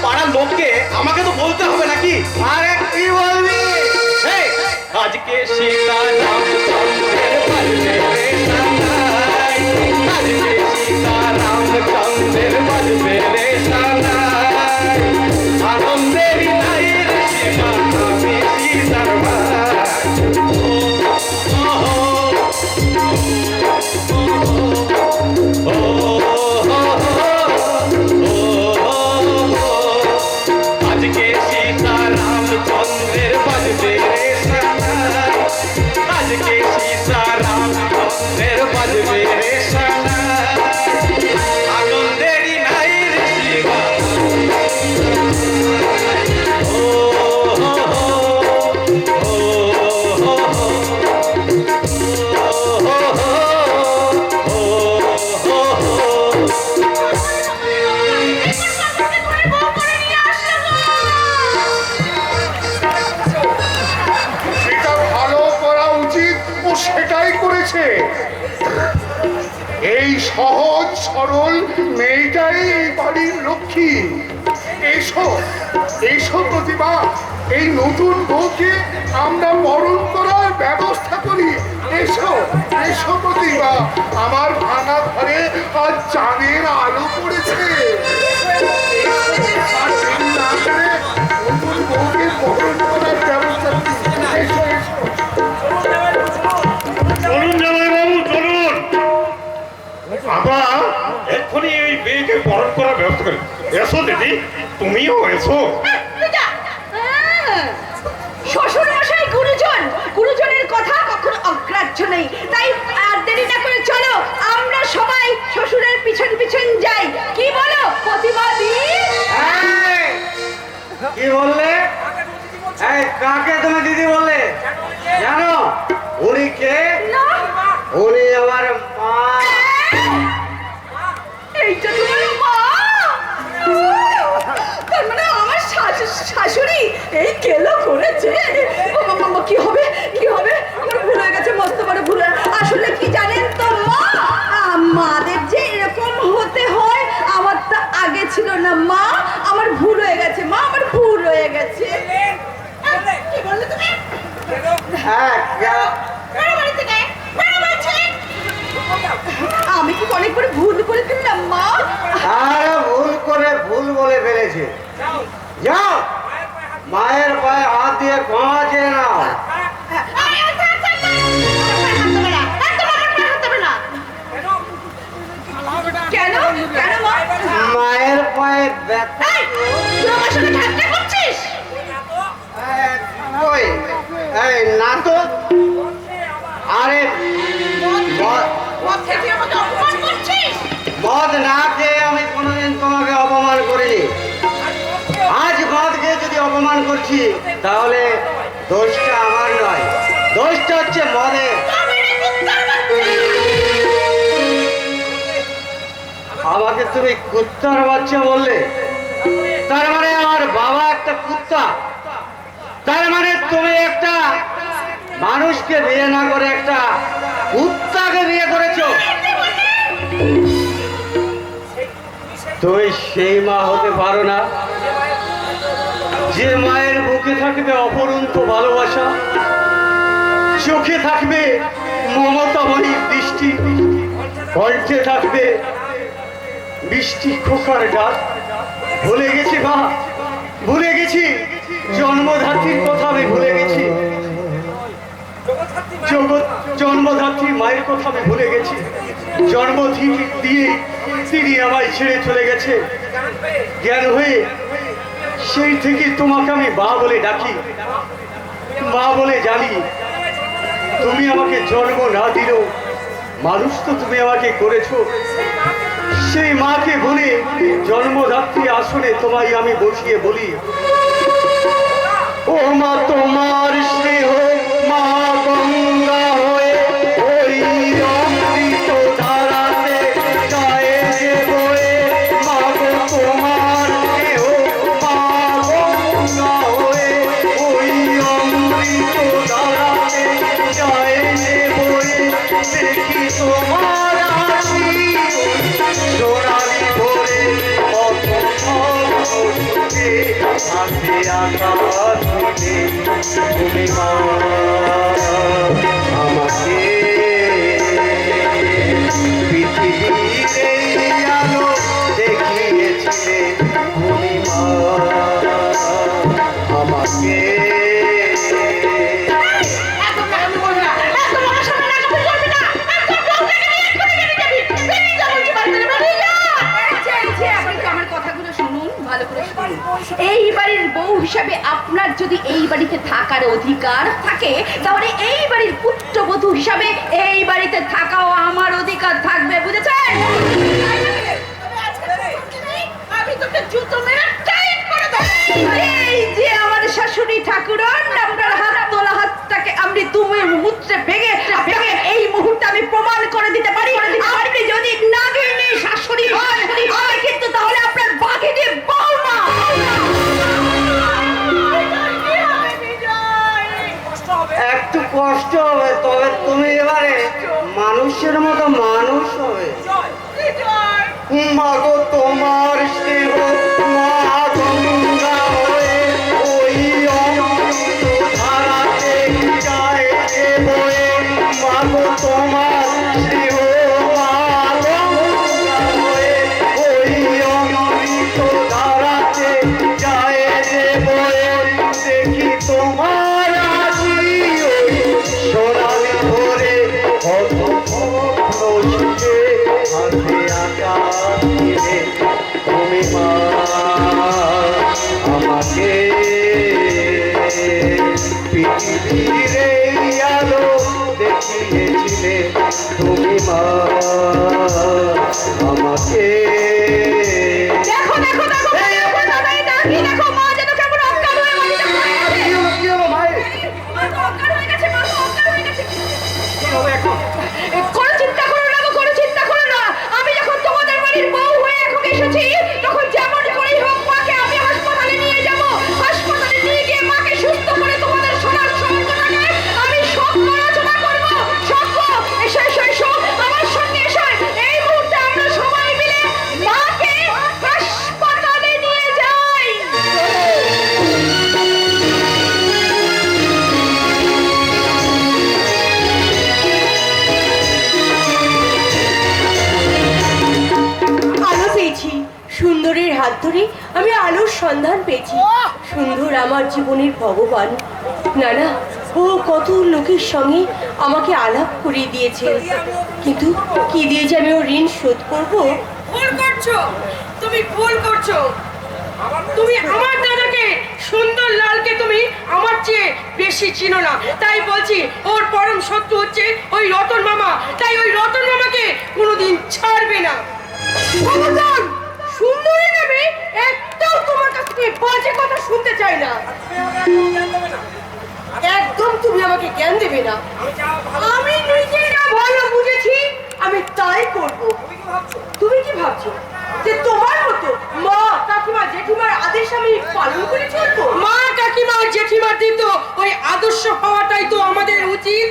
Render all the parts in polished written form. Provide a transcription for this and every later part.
পাড়ার লোককে আমাকে তো বলতে হবে নাকি? আরে কি বলবি? আজকে সীতারাম চন্দ্রের বাজবে রে সানাই, আজকে সীতারাম চন্দ্রের বাজবে রে সানাই, আনন্দের নাই রে সীমা আমি সীতার ভাই। আজকে সীতারাম চন্দ্রের বাজবে রে সানাই, আজকে সীতারাম চন্দ্রের বাজবে রে সানাই, আনন্দেরই নাই রে সীমা। সেটা ভালো করা উচিত, ও সেটাই করেছে। এই সহজ সরল মেয়েটাই এই বাড়ির লক্ষ্মী। এসো এসো প্রতিভা, এই নতুন বউকে আমরা বরণ করার ব্যবস্থা করি। এসো এসো প্রতিভা, আমার ভাঙা ঘরে আজ চাঁদের আলো পড়েছে। আর দেরি না করে নতুন বউকে বরণ করার ব্যবস্থা করি। এসো এসো। চলুন জামাইবাবু চলুন, আমরা এক্ষুনি এই মেয়েকে বরণ করার ব্যবস্থা করি। এসো দিদি, তুমিও এসো। শ্বশুর মশাই গুরুজন, গুরুজনের কথা কখনো অগ্রাহ্য নেই। তাই আর দেরি না করে চলো আমরা সবাই শ্বশুরের পিছন পিছন যাই। কি বলো প্রতিবাদী? কি বললে? এই কাকে তুমি দিদি বললে? জানো উনি কে? না, উনি আমার মা। এইটা তোমার মা? তার মানে আমার শাশুড়ি এই কেলো করেছে। ও মামা, কি হবে কি হবে? আমার ভুল হয়ে গেছে, মস্ত বড় ভুল। আসলে কি জানেন তো মা, মাদের যে এরকম হতে হয় আমার তো আগে ছিল না মা। আমার ভুল হয়ে গেছে মা, আমার ভুল হয়ে গেছে। কি বললে তুমি? বাড়ি থেকে আমি কি অনেক বড় ভুল করে ফেললাম মা? আরে ভুল করে ভুল বলে ফেলেছে। যাও মায়ের পায়ে হাত দিয়ে ক্ষমা চেয়ে নাও। কেন কেন মা? মায়ের পায়ে ব্যথা। তুই আমার সাথে ঠাট্টা করছিস? ওই এই না তো। আরে মদ না খেয়ে আমি কোনোদিন তোমাকে অপমান করিনি। আজ মদ খেয়ে যদি অপমান করছি তাহলে দোষটা আমার নয়, দোষটা হচ্ছে মদের। আমাকে তুমি কুত্তার বাচ্চা বললে? তার মানে আমার বাবা একটা কুত্তা? তার মানে তুমি একটা মানুষকে বিয়ে না করে একটা কুত্তাকে বিয়ে করেছো? তুই সেই মা হতে পারো না যে মায়ের বুকে থাকবে অপরন্ত ভালোবাসা, চোখে থাকবে মমতাময়ী দৃষ্টি, কণ্ঠে থাকবে বৃষ্টি খোকার ডাক। ভুলে গেছি মা, ভুলে গেছি জন্মধাত্রীর কথা, আমি ভুলে গেছি জন্মধাত্রী মায়ের কথা আমি ভুলে গেছি। জন্ম দিয়ে তিনি আমায় ছেড়ে চলে গেছে। জ্ঞান হয়ে সেই থেকে তোমাকে আমি মা বলে ডাকি, মা বলে জানি। তুমি আমাকে জন্ম না দিলেও মানুষ তো তুমি আমাকে করেছো। সেই মাকে ভুলে জন্মদাত্রী আসনে তোমায় আমি বসিয়ে বলি, ও মা তোমার স্নেহ মা গঙ্গা হয়ে ওই অমৃত ধারাতে গায়ে যে বয়ে। মা গো তোমার স্নেহ মা গঙ্গা হয়ে ওই অমৃত ধারাতে গায়ে যে বয়ে। দেখি তোমার হাসি সোনালি ভোরে কত হাতে আকাশ দিলে তুমি মা আমাকে পৃথিবীর এই আলো দেখিয়েছিলে তুমি মা আমাকে এই বাড়ির বউ হিসাবে আপনার যদি এই বাড়িতে থাকার অধিকার থাকে তাহলে এই বাড়ির পুত্রবধূ হিসাবে এই বাড়িতে থাকাও আমার অধিকার থাকবে, বুঝেছেন? এই যে আমার শাশুড়ি ঠাকুরন, আপনার হাত তোলা হাতটাকে আমি তুমি মুহূর্তে ভেঙে ভেঙে এই মুহূর্তে আমি প্রমাণ করে দিতে পারি আপনি যদি নাগিনী শাশুড়ি হন আমি কিন্তু তাহলে আপনার বাঘিনী বউমা। একটু কষ্ট হবে, তবে তুমি এবারে মানুষের মতো মানুষ হবে। মাগো তোমার স্নেহ মা গঙ্গা হয়ে ওই অমৃত ধারাতে যায় যে বয়ে। মাগো তোমার স্নেহ মা গঙ্গা হয়ে ওই অমৃত ধারাতে যায় যে বয়ে। দেখি তোমার আজি ওই সোনালি ভোরে কত সুখে হাতে আকাশ দিলে তুমি মা আমাকে পৃথিবীর এই আলো দেখিয়েছিলে তুমি মা আমাকে। দেখো দেখো দেখো দেখো দাদাই নাকি দেখো মা যেন কেমন অজ্ঞান হয়ে মাটিতে পড়ে গেছে। কি হলো ভাই? মা তো অজ্ঞান হয়ে গেছে, মা তো অজ্ঞান হয়ে গেছে। কি হবে এখন? কোনো চিন্তা করো না গো, কোনো চিন্তা করো না। আমি যখন তোমাদের বাড়ির বউ হয়ে এখন এসেছি তখন যেমন করেই হোক মাকে আমি হাসপাতালে নিয়ে যাব। হাসপাতালে নিয়ে গিয়ে মাকে সুস্থ করে তোমাদের সোনার সঙ্গটাকে আমি সব আলোচনা করবো। সব এসো এসো এসো আমার সঙ্গে এসো। এই মুহূর্তে আমরা সবাই মিলে মাকে হাসপাতালে নিয়ে যাই। আলো পেয়েছি, সুন্দরের হাত ধরে আমি আলোর সন্ধান পেয়েছি। সুন্দর আমার জীবনের ভগবান। না না, ও কত লোকের সঙ্গে আমাকে আলাপ করিয়ে দিয়েছে, কিন্তু কি দিয়ে যে আমি ওর ঋণ শোধ করবো? ভুল করছো, তুমি ভুল করছো। তুমি আমার দাদাকে সুন্দর লালকে তুমি আমার চেয়ে বেশি চিনো না, তাই বলছি ওর পরম শত্রু হচ্ছে ওই রতন মামা। তাই ওই রতন মামাকে কোনোদিন ছাড়বে না। ভগবান, সুন্দরী নামে একটাও তোমার কাছ থেকে বাজে কথা শুনতে চাই না। একদম তুমি আমাকে জ্ঞান দেবে না। আমি নিজে যা ভালো বুঝেছি আমি তাই করব। তুমি কি ভাবছো যে তোমার মতো মা কাকিমা জেঠিমার আদেশ আমি পালন করে চলবো? মা কাকিমা জেঠিমার দিন তো ওই আদর্শ হওয়াটাই তো আমাদের উচিত।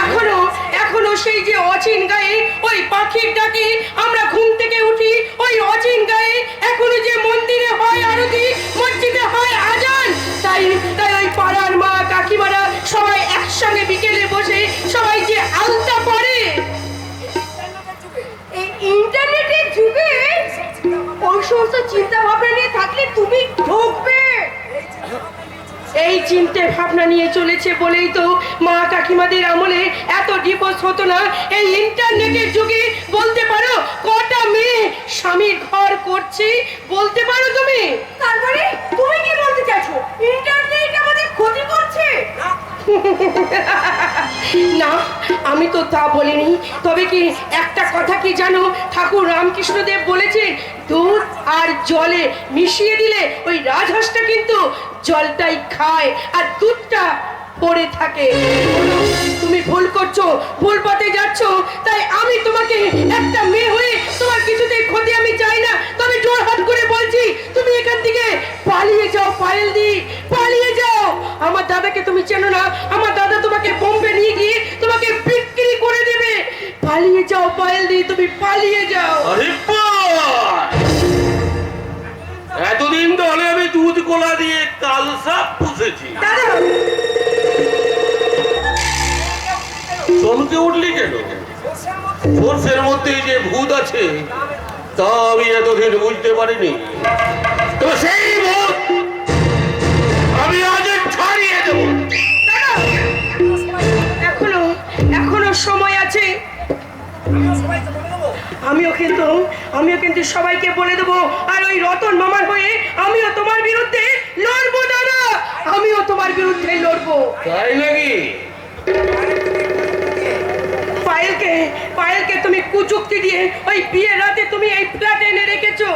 এখনো এখনো সেই যে অচিন গায়ে ওই পাখির ডাকে আমরা ঘুম থেকে উঠি, ওই অচিন গায়ে এখনো যে মন্দিরে হয় আরতি, মসজিদে হয় আজান। তাই তাই ওই পাড়ার মা কাকিমারা সবাই একসঙ্গে বিকেলে বসে সবাই যে আলতা পড়ে। এই ইন্টারনেটের যুগে ওই সমস্ত চিন্তা ভাবনা নিয়ে থাকলে তুমি ঠকবে। এই চিন্তা ভাবনা নিয়ে চলেছে বলেই তো মা কাকিমাদের আমলে এত ডিভোর্স হতো না। এই ইন্টারনেটের যুগে বলতে পারো কটা মেয়ে স্বামীর ঘর করছে, বলতে পারো তুমি? তারপরে তুমি কি বলতে চাইছো? ইন্টারনেট আমাদের ক্ষতি করছে? না, আমি তো তা বলিনি। তবে কি একটা কথা কি জানো, ঠাকুর রামকৃষ্ণদেব বলেছে দুধ আর জলে মিশিয়ে দিলে ওই রাজহাঁসটা কিন্তু জলটাই খায় আর দুধটা পড়ে থাকে। তুমি ভুল করছো, ভুল পথে যাচ্ছ। তাই আমি তোমাকে একটা মেয়ে হয়ে তোমার কিছুতেই ক্ষতি আমি চাই না। তবে জোর হাত করে বলছি তুমি এখান থেকে পালিয়ে যাও পায়েল দি, পালিয়ে যাও। আমার দাদাকে তুমি চেনো না, আমার দাদা তোমাকে বোম্বে নিয়ে গিয়ে তোমাকে বিক্রি করে দেবে। পালিয়ে যাও পায়েল দি, তুমি পালিয়ে যাও। আরে বাবা! এতদিন ধরে আমি দুধ গোলা দিয়ে কাল সাপ পুষেছি। দাদা চমকে উঠলি কেন? সর্ষের মধ্যে যে ভূত আছে তা আমি এতদিন বুঝতে পারিনি। তবে সেই ভূত আমি আজ ছাড়িয়ে দেব। এখনো সময় আছে। আমিও কিন্তু সবাইকে বলে দেবো। আর ওই রতন মামার হয়ে আমিও তোমার বিরুদ্ধে লড়বো দাদা, আমিও তোমার বিরুদ্ধে লড়বো। তাই নাকি? পায়েলকে তুমি কুচুক্তি দিয়ে ওই বিয়ের রাতে তুমি এই ফ্ল্যাটে এনে রেখেছো।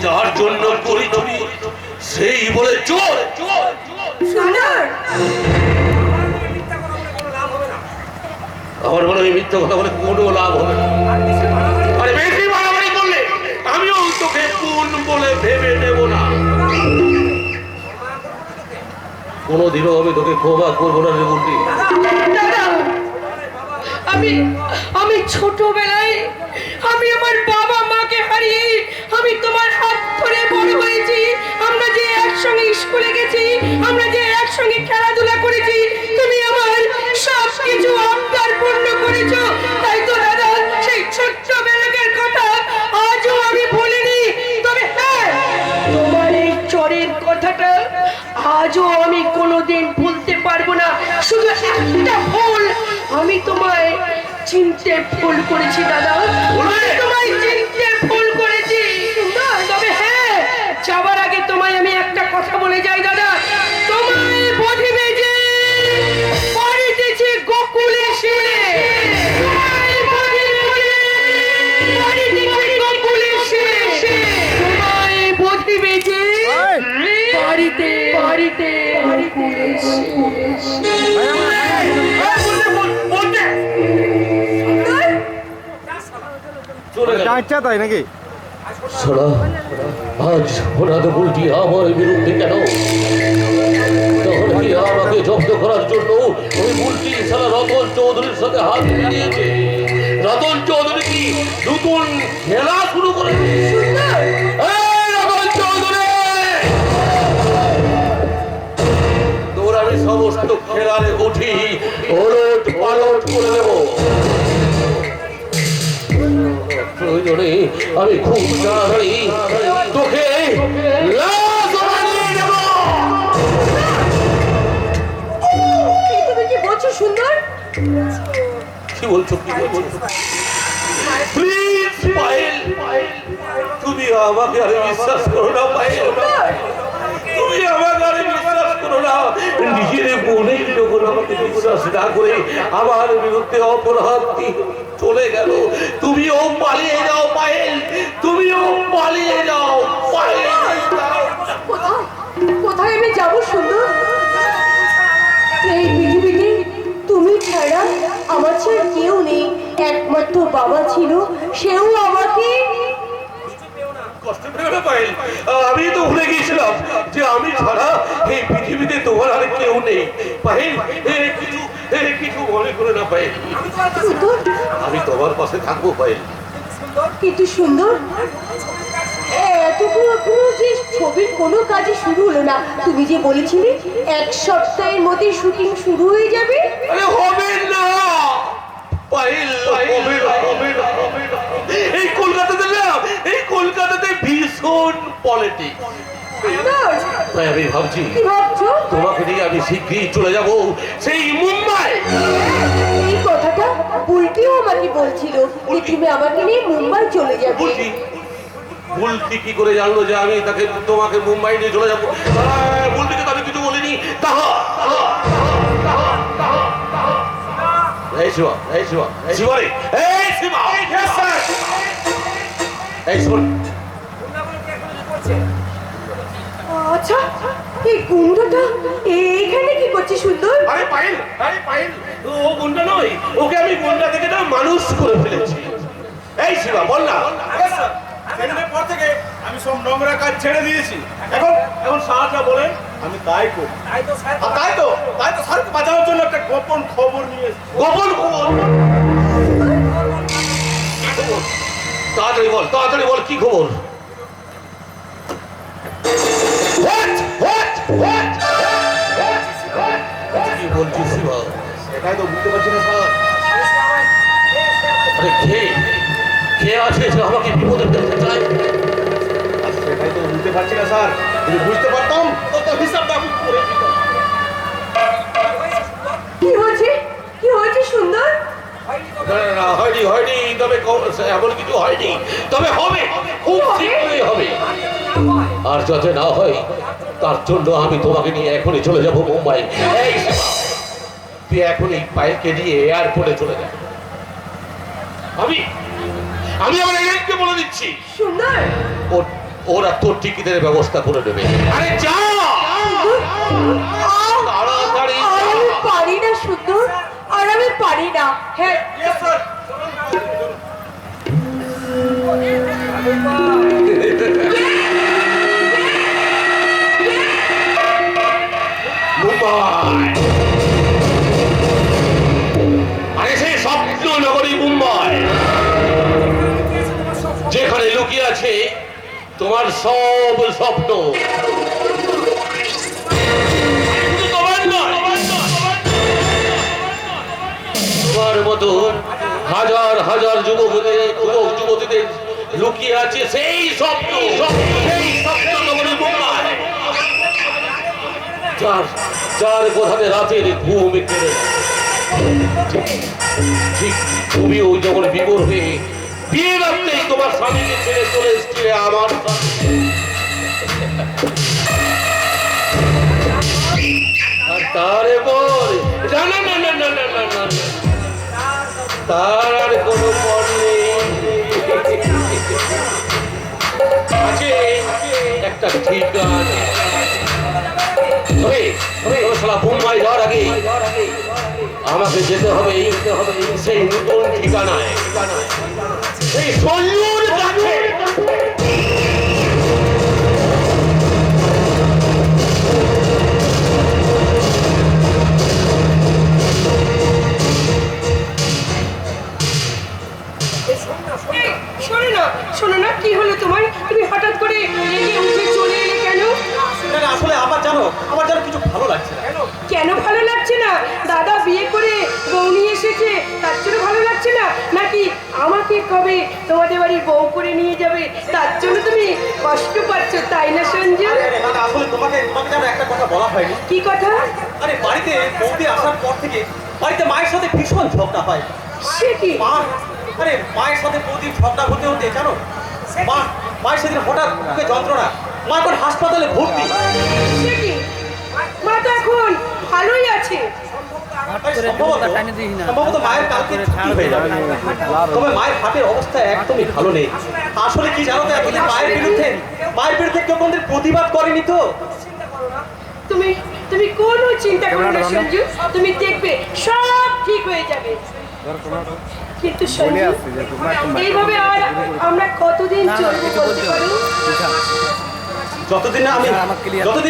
যার জন্য করি তুমি সেই বলে চোর। সুন্দর আমার মনে হয় মিথ্যা কথা বলে কোনো লাভ হবে না। আরে বেশি বাড়াবাড়ি করলে আমিও তোকে কোন বলে ভেবে নেব না। কোনোদিনও আমি তোকে ক্ষমা করবো না রে বুদ্ধি। দাদা আমি ছোটবেলায় আমি আমার বাবা মাকে হারিয়ে আমি তোমার হাত ধরে বড় হয়েছি। আমরা যে একসঙ্গে স্কুলে গেছি, আমরা যে একসঙ্গে খেলাধুলা করেছি, তুমি আমার সব কিছু আবদার পূর্ণ করেছো। তাই তো দাদা সেই ছোট্টবেলাকার কথা আজও আমি ভুলিনি। তবে হ্যাঁ, তোমার এই চোরের কথাটা আজও আমি কোনোদিন ভুলতে পারবো না। শুধু একটা ভুল, আমি তোমায় চিনতে ভুল করেছি দাদা, আমি তোমায় চিনতে ভুল করেছি। তবে হ্যাঁ, যাবার আগে তোমায় আমি একটা কথা বলে যাই দাদা, তোমায় বধিবে যে পারিতেছে গোকুলে সে, তোমায় বধিবে যে পারিতেছে গোকুলে সে, তোমায় বধিবে যে পারিতে গোকুলে সে। তাই নাকি? শোনা, আজ ওনাদের উল্টি আমার বিরুদ্ধে কেন? তখন কি আমাকে জব্দ করার জন্য ওই উল্টি সারা রতন চৌধুরীর সাথে হাত মিলিয়েছে? রতন চৌধুরী কি নতুন খেলা শুরু করেছে? এই রতন চৌধুরী, তোর আমি সমস্ত খেলারে উঠি ওলট পালট করে দেবো। প্রয়োজনে আমি খুব তাড়াতাড়ি তোকে লাশ বানিয়ে দেব। তুমি কি বলছো সুন্দর? কি বলছো? প্লিজ পায়েল, তুমি আমাকে আরে বিশ্বাস করো না পায়েল, তুমি আমাকে আরে বিশ্বাস করো না। নিজের বোনেই যখন আমাকে বিশ্বাস না করে আমার বিরুদ্ধে অপরাধ চলে গেল, তুমিও পালিয়ে যাও পায়েল, তুমিও পালিয়ে যাও পায়েল। কোথায় আমি যাবো সুন্দর? এই পৃথিবীতে তুমি ছাড়া আমার ছাড়া কেউ নেই। একমাত্র বাবা ছিল, সেও আমাকে কষ্ট পেও না পায়েল, আমি তো ভুলে গিয়েছিলাম যে আমি ছাড়া এই পৃথিবীতে তোমার আর কেউ নেই। পায়েল, কিছু মনে করে না পায়েল, সুন্দর। আমি তোমার পাশে থাকবো পায়েল। কিন্তু সুন্দর, এতটুকু এখনো যে ছবির কোনো কাজই শুরু হলো না। তুমি যে বলেছিলে 1 সপ্তাহের মধ্যে শুটিং শুরু হয়ে যাবে। আরে হবে না পায়েল, হবে না। এই কলকাতাতে না, এই কলকাতাতে ভীষণ পলিটিক্স। তাই আমি ভাবছি কি ভাবছো? তোমাকে নিয়ে আমি শীঘ্রই চলে যাব সেই মুম্বাই। এই কথাটা বুলটিও আমাকে বলছিল যে তুমি আমাকে নিয়ে মুম্বাই চলে যাবে। বুলটি কি করে জানলো যে আমি তোমাকে মুম্বাই নিয়ে চলে যাবো? বুলটিকে তো আমি কিছু বলিনি। এই শিবা, এই শিবা, এই শিবা রে, এই শিবা, এই শোন, আচ্ছা, এই গুন্ডাটা এইখানে কি করছে সুন্দর? আরে পায়েল, ও গুন্ডা নয়, ওকে আমি গুন্ডা থেকে না মানুষ করে ফেলেছি। এই শিবা বল না। সেদিনের পর থেকে আমি সব নোংরা কাজ ছেড়ে দিয়েছি। এখন সাহায্য বলেন, আমি তাই করি। তাই তো স্যারকে বাঁচানোর জন্য একটা গোপন খবর নিয়ে এসেছি। গোপন খবর? তাড়াতাড়ি বল কি খবর? কি বলছিস শিবা? সেটাই তো বুঝতে পারছি না স্যার। আরে কে আছে যে আমাকে বিপদে ফেলতে চায়? সেটাই তো বুঝতে পারছি না স্যার। যদি বুঝতে পারতাম তো হিসাবটা আমি করে দিতাম। কি হয়েছে সুন্দর? না, হয়নি, তবে এমন কিছু হয়নি, তবে হবে, খুব শীঘ্রই হবে। আর যাতে না হয় তার জন্য আমি তোমাকে নিয়ে এখনই চলে যাব মুম্বাই। এই শিবা, তুই এখনই পায়েলকে নিয়ে এয়ারপোর্টে চলে যা। আমি আমার এজেন্টকে বলে দিচ্ছি, সুন্দর, ওরা তোর টিকিটের ব্যবস্থা করে দেবে। আরে যা তাড়াতাড়ি আর যা। আমি পারি না সুন্দর, আর আমি পারি না। হ্যাঁ ইয়েস স্যার। মুম্বাই, আরে সেই স্বপ্ন নগরী মুম্বাই, যেখানে লুকিয়ে আছে তোমার সব স্বপ্ন। শুধু তোমার নয়, তোমার মতো হাজার হাজার যুবতীদের লুকিয়ে আছে সেই স্বপ্ন নগরী মুম্বাই, যার কোথাতে রাতের ঘুম কেড়ে নেয়। ঠিক তুমিও যখন বিবর হয়ে বিয়ে রাখতেই তোমার স্বামীকে ছেড়ে চলে এসেছিলে আমার সাথে। আর তারে বল না, তার আর কোনো পর নেই। আছে একটা ঠিকানা। মুম্বাই যাওয়ার আগে আমাকে যেতে হবে সেই নতুন ঠিকানায়, সেই সঞ্জুর কাছে। শোনো না, কি হলো তোমার? তুমি হঠাৎ করে রেগে উঠে চলে এলে কেন? আসলে আমার জানো কিছু ভালো লাগছে না। কেন ভালো লাগছে না? দাদা বিয়ে করে বউ নিয়ে এসেছে, তার জন্য ভালো লাগছে না? নাকি আমাকে কবে তোমাদের বাড়ি বউ করে নিয়ে যাবে তার জন্য তুমি কষ্ট পাচ্ছ, তাই না সঞ্জু? আসলে তোমাকে জানো একটা কথা বলা হয়নি। কি কথা? আরে বাড়িতে বৌদি আসার পর থেকে বাড়িতে মায়ের সাথে ভীষণ ঝগড়া হয়। সে কি? মায়ের সাথে বৌদির ঝগড়া হতে জানো মায়ের সেদিন হঠাৎ বুকে যন্ত্রণা, মা এখন হাসপাতালে ভর্তি। সে কি? মা তো এখন ভালোই আছে। সম্ভবত মায়ের কালকে ছুটি হয়ে যাবে। তবে মায়ের হাতের অবস্থা একদমই ভালো নেই। আসলে কি জানো তো, এতদিন মায়ের বিরুদ্ধে কেউ কোনদিন প্রতিবাদ করেনি তো। তুমি কোনো চিন্তা করো না সঞ্জু, তুমি দেখবে সব ঠিক হয়ে যাবে। কিন্তু সঞ্জু, এইভাবে আর আমরা কতদিন চলবো বলতে পারো? যতদিন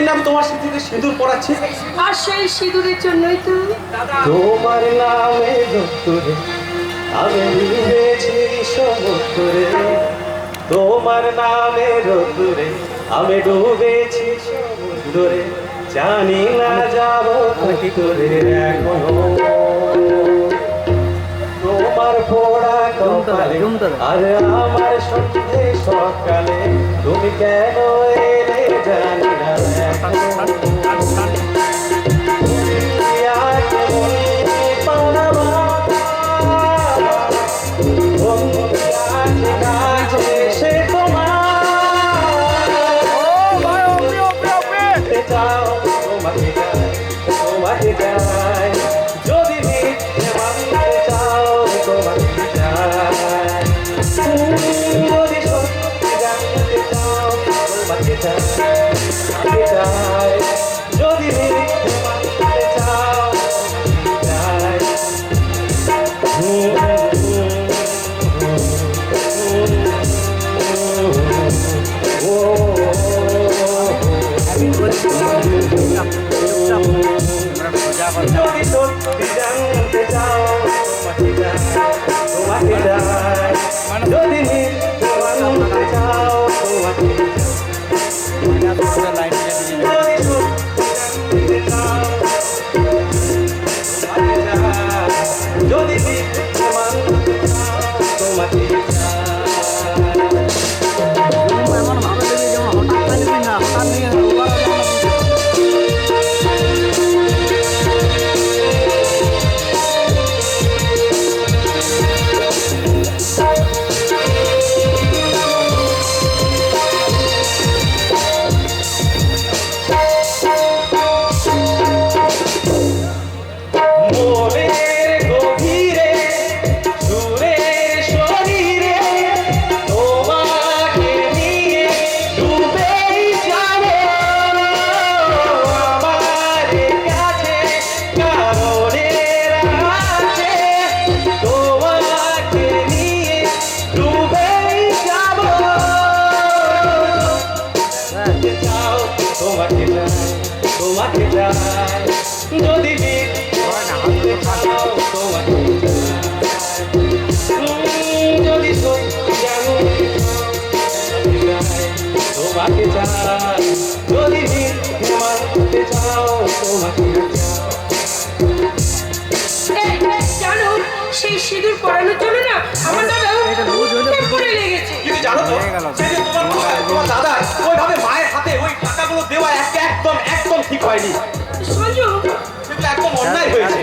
না আমি তোমার সিঁথিতে সিঁদুর পরাচ্ছি। আর সেই সিঁদুরের জন্যই তো তোমার নামে রক্তরে আমি ডুবেছি সমুদ্রে, তোমার নামে রক্তরে আমি ডুবেছি সমুদ্রে, জানি না যাব কি করে এখনো। তোমার পোড়া কপালে আর আমার সন্ধে সকালে তুমি কেন এলে জানি না এখনো। যদি মিথ্যে মানতে চাও তোমাকে চাই, যদি সত্যি জানতে চাও তোমাকে চাই, যদি মিথ্যে মানতে চাও চাই। যদি সত্যি জানতে চাও তোমাকে চাই, যদি যদি বিয়ে চাও তোমাকে যদি জানো তোমাকে চাই যদি মানতে চাও তোমাকে জানো সেই সিঁদুর পরানোর জন্য না আমার দাদা করে লেগেছে। কিন্তু জানো তো সেই যে তোমার দাদা ওইভাবে মায়ের হাতে ওই টাকাগুলো দেওয়া একদম একদম ঠিক হয়নি। সঞ্জু সেটা একদম অন্যায় হয়েছে।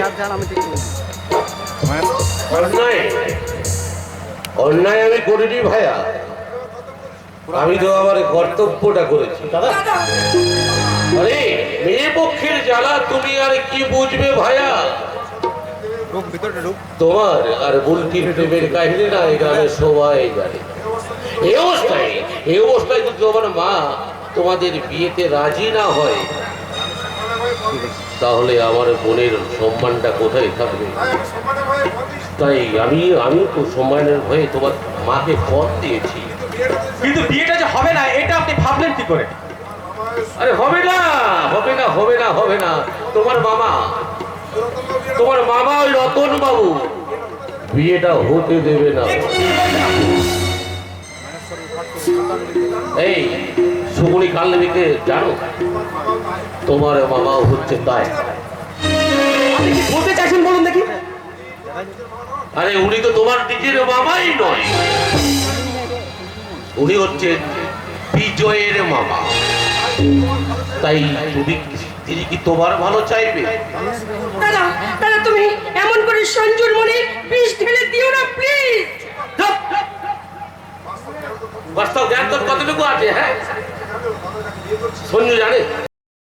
অন্যায় অন্যায় আমি করিনি ভাইয়া, আমি তো আমার কর্তব্যটা করেছি। দাদা দাদা আরে মেয়ে পক্ষের জ্বালা তুমি আর কি বুঝবে ভাইয়া? তোমার আর বুলটির প্রেমের কাহিনী না এই গ্রামে সবাই জানে। এই অবস্থায় যদি তোমার মা তোমাদের বিয়েতে রাজি না হয় তাহলে আমার বোনের সম্মানটা কোথায় থাকবে? তাই আমি তো সম্মানের ভয়ে তোমার মাকে পথ দিয়েছি। কিন্তু বিয়েটা যে হবে না এটা আপনি ভাবলেন কি করে? আরে হবে না হবে না হবে না হবে না, তোমার মামা ওই রতন বাবু বিয়েটা হতে দেবে না। এই সুমনি কালদেবীকে জানো? তোমার মামা হচ্ছে তাই। আপনি কি বলতে চাইছেন বলুন দেখি? আরে উনি তো তোমার নিজের মামাই নয়, উনি হচ্ছেন বিজয়ের মামা। তাই তিনি কি তোমার ভালো চাইবে? দাদা দাদা তুমি এমন করে সঞ্জুর মনে বিষ ঢেলে দিও না প্লিজ। বাস্তব জ্ঞান তোর কতটুকু আছে? হ্যাঁ সঞ্জু জানে